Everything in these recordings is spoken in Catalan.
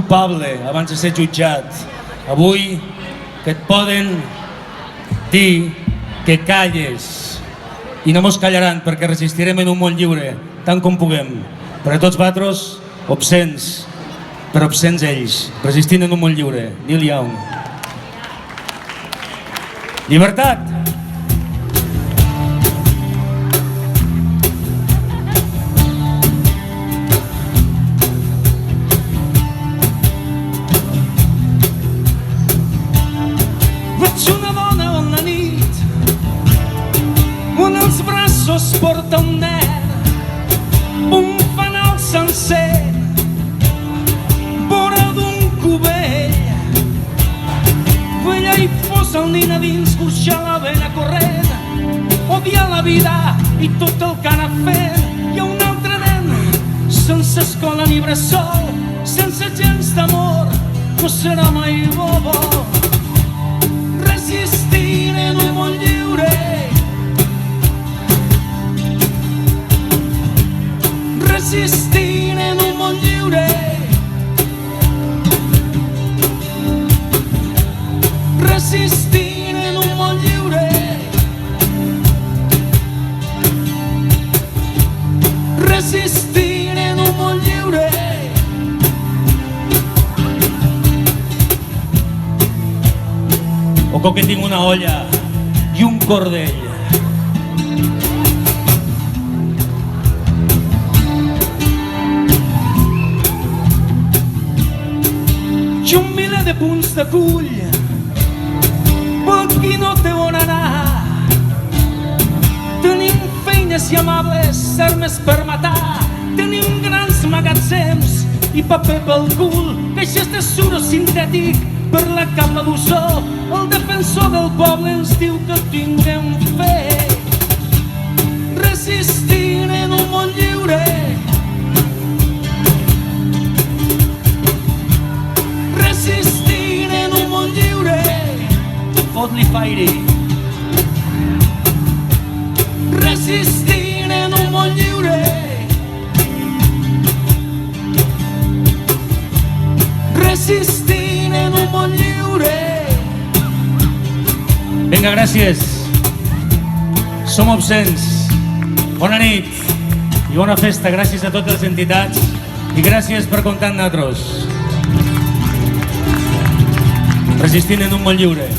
culpable abans de ser jutjat. Avui que et poden dir que calles i no mos callaran perquè resistirem en un món lliure tant com puguem. Per a tots vosaltres, obscens, però obscens ells, resistint en un món lliure. Neil Young. Llibertat! Veig una dona una nit, on els braços porta un nen, un fanal sencer, vora d'un cubell. Vella i posa el nin a dins, burxar la vena corrent, odiar la vida i tot el que anà fent. Hi ha un altre nen, sense escola ni bressol, sense gens d'amor, no serà mai bobo. Resistir en un món lliure, resistir en un món lliure, resistir en un món lliure, resistir en un món lliure. O com que tinc una olla i un cordell. I un miler de punts de cull per qui no té on anar. Tenim feines i amables, armes per matar. Tenim grans magatzems i paper pel cul, caixes de suro sintètic per la cama d'uso. El defensor del poble ens diu que tinguem fe. Resistir en un món lliure, resistir en un món lliure. Fot-li fairi. Resistir en un món lliure, resistir en un món lliure. Vinga, gràcies. Som obscens. Bona nit i bona festa. Gràcies a totes les entitats i gràcies per comptar amb nosaltres. Resistint en un món lliure.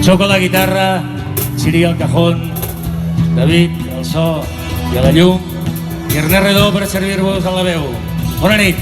Xoco a la guitarra, Siri al cajón, David al so i a la llum i Ernest Redó per servir-vos a la veu. Bona nit.